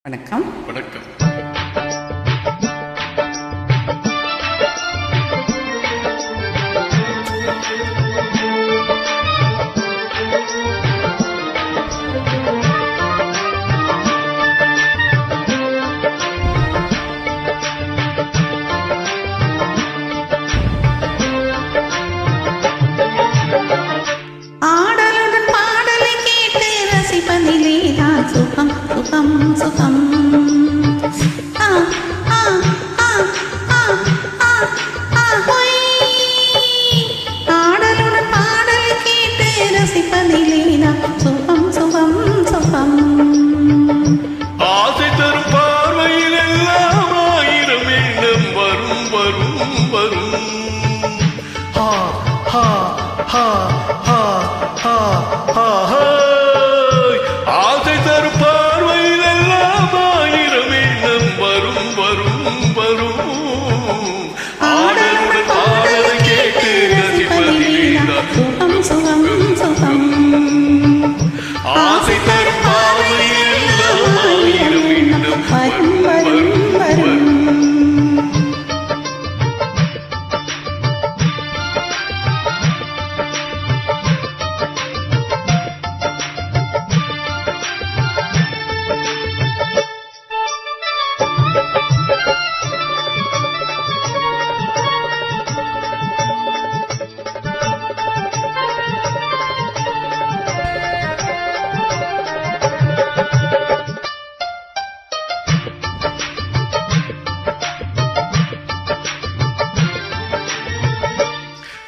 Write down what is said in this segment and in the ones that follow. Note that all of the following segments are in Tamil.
வணக்கம். வணக்கம். ஆடலுடன் பாடலை கேட்டு ரசிப்பதிலேதான் சுகம் சுகம் சுகம். ஆடலுடன் பாடலை கேட்டு ரசிப்பதிலேதான் சுகம் சுகம் சுகம். ஆசை தரும் பார்வையில் எல்லாம் ஆயிரம் எண்ணம் வரும் வரும் வரும். ஹா ஹா ஹா ஹா ஹா ஹா ஹா. ஆசை தரும் பார்வையில் எல்லாம் ஆயிரம் எண்ணம் வரும் வரும் வரும். ஆடலுடன் பாடலை கேட்டு ரசிப்பதிலேதான் சுகம் சுகம் சுகம். ஆசை தரும் பார்வையில் எல்லாம் ஆயிரம் எண்ணம் வரும் வரும் வரும் வரும். வரும்.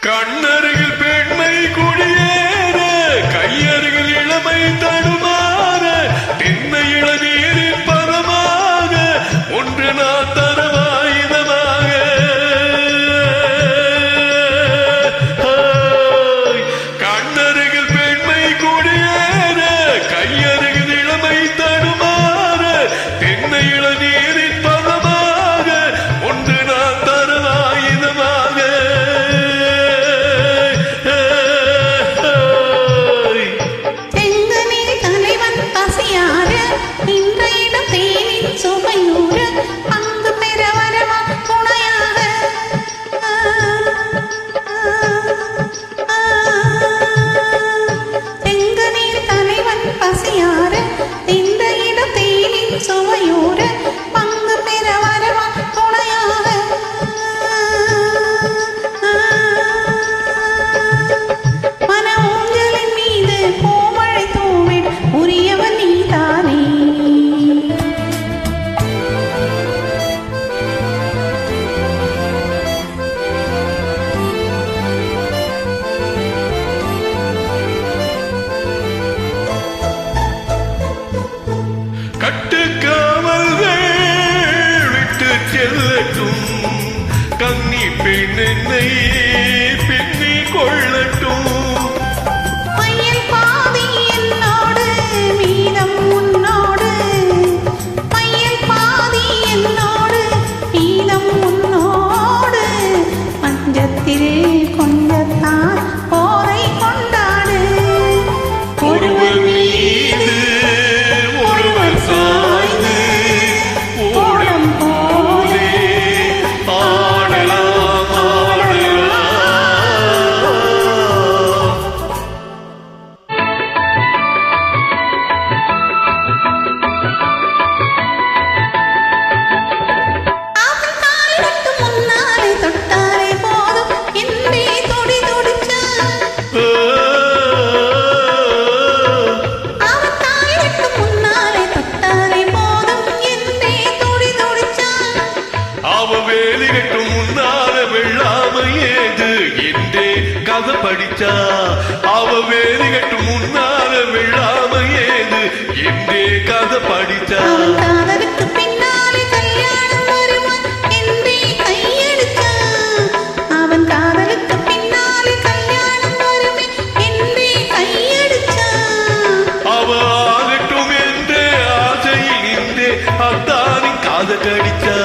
கண்ணருகில் பெண்மை குடியேற, கையருகில் இளமை தடுமாற, தென்னை இளநீரின் பதமாக ஒன்று நான் தரவாயுதமாக. கண்ணருகில் பெண்மை குடியேற, கையருகில் இளமை தடுமாற, தென்னை இளநீரின் பதமாக ஒன்று நான் தரவாயுதமாக. செங்கனில் தலைவன் பசியார, நின்ற இடம் தேனின் சுவையூற, பங்கு பெற வரவா துணையாக. செங்கனில் தலைவன் பசியார, நின்ற இடம் தேனின் சுவையூற, பங்கு பெற வரவா துணையாக. மன ஊஞ்சலின் மீது பூமழை தூவிட உரியவன் நீதானே. கட்டுக்காமல்கள் விட்டு செல்லட்டும், கன்னி பெண் என்னை பின்னி கொள்ளட்டும். மையல் பாதி என்னோடு மீதம் உன்னோடு, மையல் பாதி என்னோடு மீதம் உன்னோடு, பஞ்சத்தில் கொஞ்சத்தான் போரை கொண்டாடு. ஒருவர் மீது ஒருவர் சாய்ந்து ஓடம் போலே ஆடலாம் ஆடலாம். அவன் காலுக்கு முன்னாலே தொட்டாலே போதும் என்றே துடி துடிச்சான். அவன் தாய்க்கு முன்னாலே தொட்டாலே போதும் என்றே துடி துடிச்சான். அவ வேலி கட்டும் முன்னால வெள்ளாம ஏது என்றே கதை படிச்சா. அவ வேலி கட்டும் முன்னால வெள்ளாம ஏது என்றே கதை படிச்சா. அவன் காதலுக்கு பின்னாலே கல்யாணம் வருவான் என்றே கையெடுத்தான். அவன் காதலுக்கு பின்னாலே கல்யாணம் வருமே என்றே கையெடுத்தான். அவ ஆகட்டும் என்றே ஆசையில் நின்றே அத்தானின் காதை கடிச்சா.